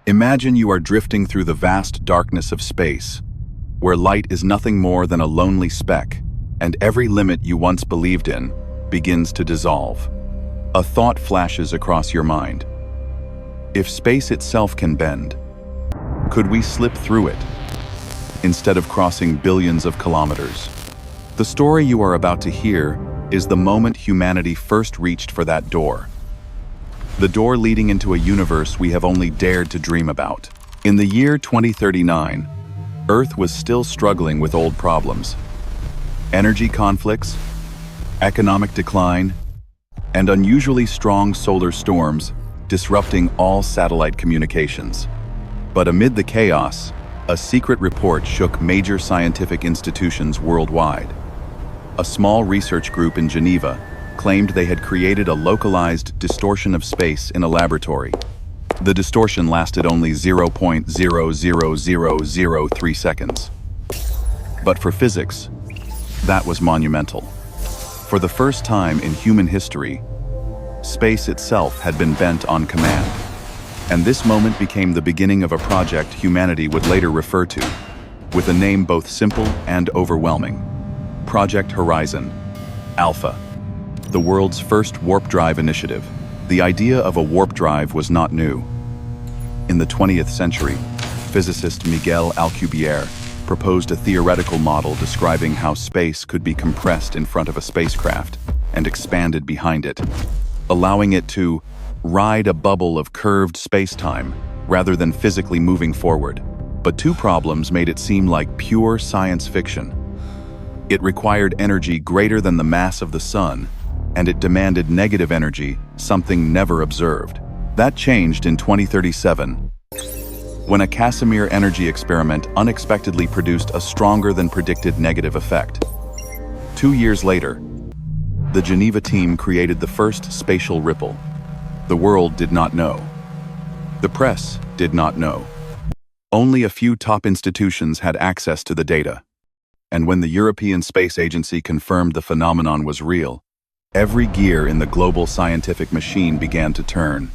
Imagine you are drifting through the vast darkness of space, where light is nothing more than a lonely speck, and every limit you once believed in begins to dissolve. A thought flashes across your mind. If space itself can bend, could we slip through it instead of crossing billions of kilometers? The story you are about to hear is the moment humanity first reached for that door. The door leading into a universe we have only dared to dream about. In the year 2039, Earth was still struggling with old problems. Energy conflicts, economic decline, and unusually strong solar storms disrupting all satellite communications. But amid the chaos, a secret report shook major scientific institutions worldwide. A small research group in Geneva claimed they had created a localized distortion of space in a laboratory. The distortion lasted only 0.00003 seconds. But for physics, that was monumental. For the first time in human history, space itself had been bent on command. And this moment became the beginning of a project humanity would later refer to, with a name both simple and overwhelming: Project Horizon Alpha, the world's first warp drive initiative. The idea of a warp drive was not new. In the 20th century, physicist Miguel Alcubierre proposed a theoretical model describing how space could be compressed in front of a spacecraft and expanded behind it, allowing it to ride a bubble of curved space-time rather than physically moving forward. But two problems made it seem like pure science fiction. It required energy greater than the mass of the sun, and it demanded negative energy, something never observed. That changed in 2037, when a Casimir energy experiment unexpectedly produced a stronger than predicted negative effect. 2 years later, the Geneva team created the first spatial ripple. The world did not know. The press did not know. Only a few top institutions had access to the data. And when the European Space Agency confirmed the phenomenon was real, every gear in the global scientific machine began to turn.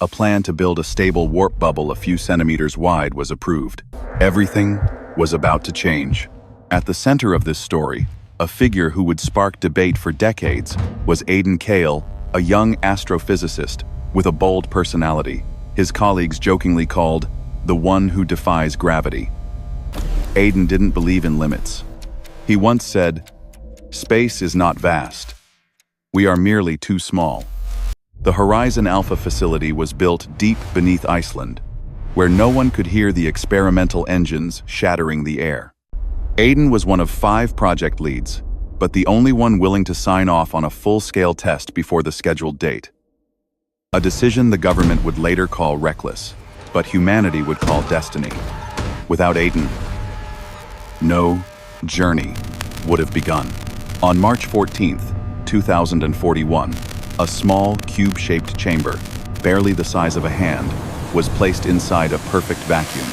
A plan to build a stable warp bubble a few centimeters wide was approved. Everything was about to change. At the center of this story, a figure who would spark debate for decades, was Aiden Kael, a young astrophysicist with a bold personality. His colleagues jokingly called the one who defies gravity. Aiden didn't believe in limits. He once said, "Space is not vast. We are merely too small." The Horizon Alpha facility was built deep beneath Iceland, where no one could hear the experimental engines shattering the air. Aiden was one of 5 project leads, but the only one willing to sign off on a full-scale test before the scheduled date. A decision the government would later call reckless, but humanity would call destiny. Without Aiden, no journey would have begun. On March 14th, 2041, a small cube-shaped chamber, barely the size of a hand, was placed inside a perfect vacuum.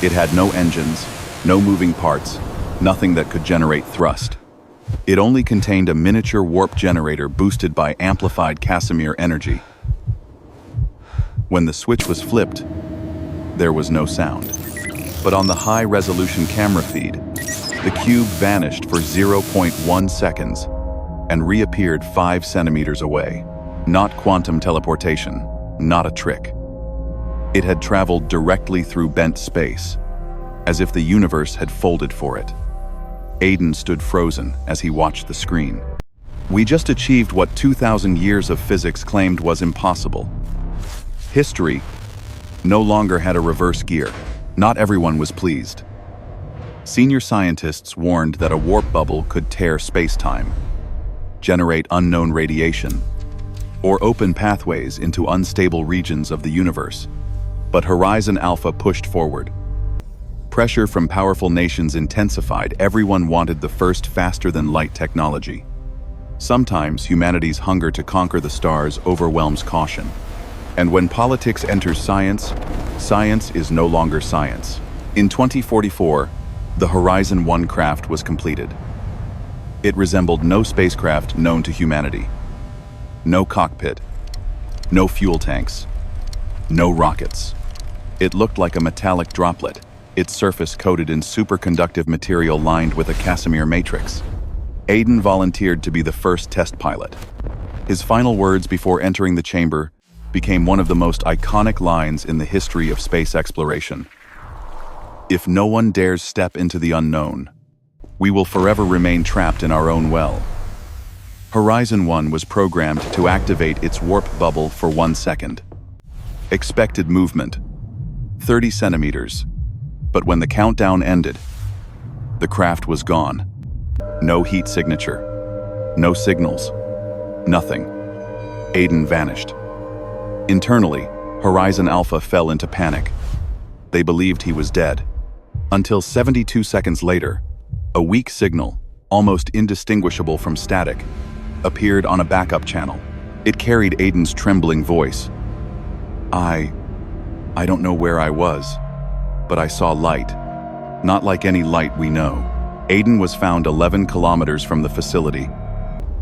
It had no engines, no moving parts, nothing that could generate thrust. It only contained a miniature warp generator boosted by amplified Casimir energy. When the switch was flipped, there was no sound. But on the high-resolution camera feed, the cube vanished for 0.1 seconds and reappeared 5 centimeters away. Not quantum teleportation, not a trick. It had traveled directly through bent space, as if the universe had folded for it. Aiden stood frozen as he watched the screen. We just achieved what 2,000 years of physics claimed was impossible. History no longer had a reverse gear. Not everyone was pleased. Senior scientists warned that a warp bubble could tear space-time, generate unknown radiation, or open pathways into unstable regions of the universe. But Horizon Alpha pushed forward. Pressure from powerful nations intensified. Everyone wanted the first faster-than-light technology. Sometimes humanity's hunger to conquer the stars overwhelms caution. And when politics enters science, science is no longer science. In 2044, the Horizon 1 craft was completed. It resembled no spacecraft known to humanity. No cockpit, no fuel tanks, no rockets. It looked like a metallic droplet, its surface coated in superconductive material lined with a Casimir matrix. Aiden volunteered to be the first test pilot. His final words before entering the chamber became one of the most iconic lines in the history of space exploration. "If no one dares step into the unknown, we will forever remain trapped in our own well." Horizon 1 was programmed to activate its warp bubble for 1 second. Expected movement, 30 centimeters. But when the countdown ended, the craft was gone. No heat signature, no signals, nothing. Aiden vanished. Internally, Horizon Alpha fell into panic. They believed he was dead. Until 72 seconds later, a weak signal, almost indistinguishable from static, appeared on a backup channel. It carried Aiden's trembling voice. I don't know where I was, but I saw light. Not like any light we know." Aiden was found 11 kilometers from the facility,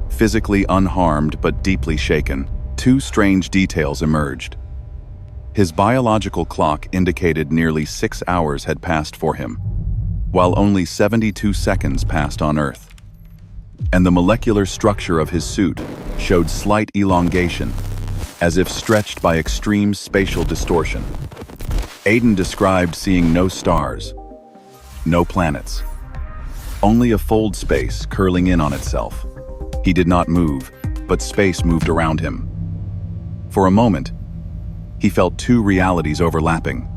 physically unharmed but deeply shaken. Two strange details emerged. His biological clock indicated nearly 6 hours had passed for him, while only 72 seconds passed on Earth. And the molecular structure of his suit showed slight elongation, as if stretched by extreme spatial distortion. Aiden described seeing no stars, no planets, only a fold space curling in on itself. He did not move, but space moved around him. For a moment, he felt two realities overlapping.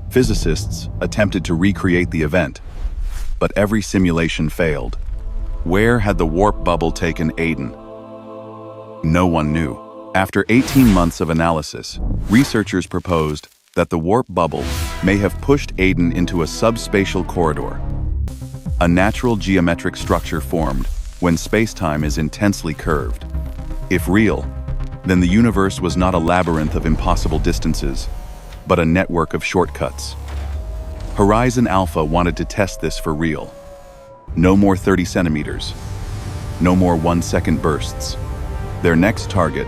Physicists attempted to recreate the event, but every simulation failed. Where had the warp bubble taken Aiden? No one knew. After 18 months of analysis, researchers proposed that the warp bubble may have pushed Aiden into a subspatial corridor, a natural geometric structure formed when space-time is intensely curved. If real, then the universe was not a labyrinth of impossible distances, but a network of shortcuts. Horizon Alpha wanted to test this for real. No more 30 centimeters. No more 1-second bursts. Their next target,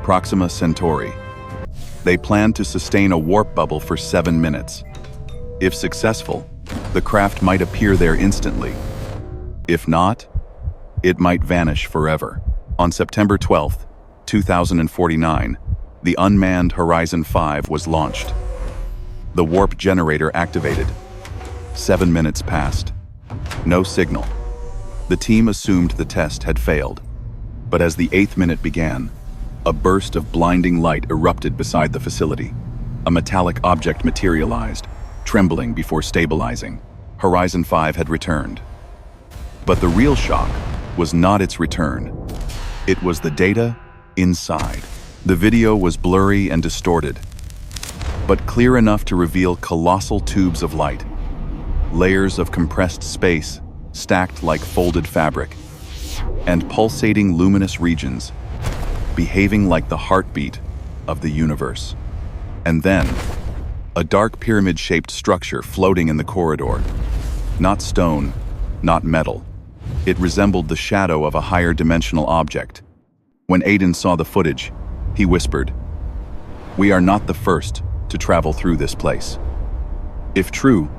Proxima Centauri. They planned to sustain a warp bubble for 7 minutes. If successful, the craft might appear there instantly. If not, it might vanish forever. On September 12th, 2049, the unmanned Horizon 5 was launched. The warp generator activated. 7 minutes passed. No signal. The team assumed the test had failed. But as the 8th minute began, a burst of blinding light erupted beside the facility. A metallic object materialized, trembling before stabilizing. Horizon 5 had returned. But the real shock was not its return. It was the data inside. The video was blurry and distorted, but clear enough to reveal colossal tubes of light, layers of compressed space stacked like folded fabric, and pulsating luminous regions behaving like the heartbeat of the universe. And then, a dark pyramid-shaped structure floating in the corridor. Not stone, not metal. It resembled the shadow of a higher dimensional object. When Aiden saw the footage, he whispered, "We are not the first to travel through this place." If true,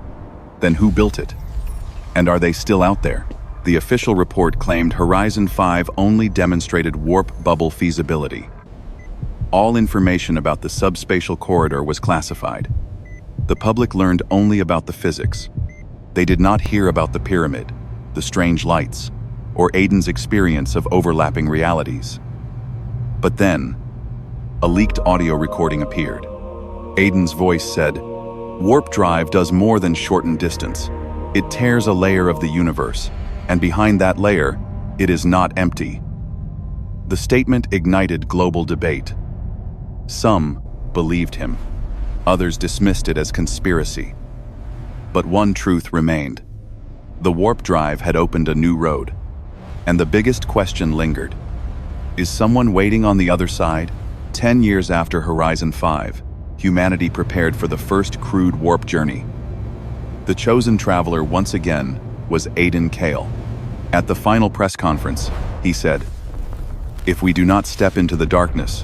then who built it? And are they still out there? The official report claimed Horizon 5 only demonstrated warp bubble feasibility. All information about the subspatial corridor was classified. The public learned only about the physics. They did not hear about the pyramid, the strange lights, or Aiden's experience of overlapping realities. But then, a leaked audio recording appeared. Aiden's voice said, "Warp drive does more than shorten distance. It tears a layer of the universe, and behind that layer, it is not empty." The statement ignited global debate. Some believed him. Others dismissed it as conspiracy. But one truth remained. The warp drive had opened a new road, and the biggest question lingered. Is someone waiting on the other side? 10 years after Horizon 5, humanity prepared for the first crewed warp journey. The chosen traveler once again was Aiden Kael. At the final press conference, he said, "If we do not step into the darkness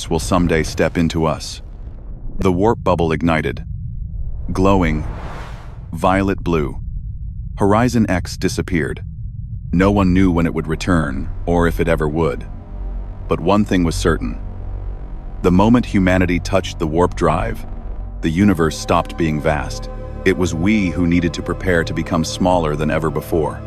will someday step into us." The warp bubble ignited, glowing violet blue. Horizon X disappeared. No one knew when it would return, or if it ever would. But one thing was certain. The moment humanity touched the warp drive, the universe stopped being vast. It was we who needed to prepare to become smaller than ever before.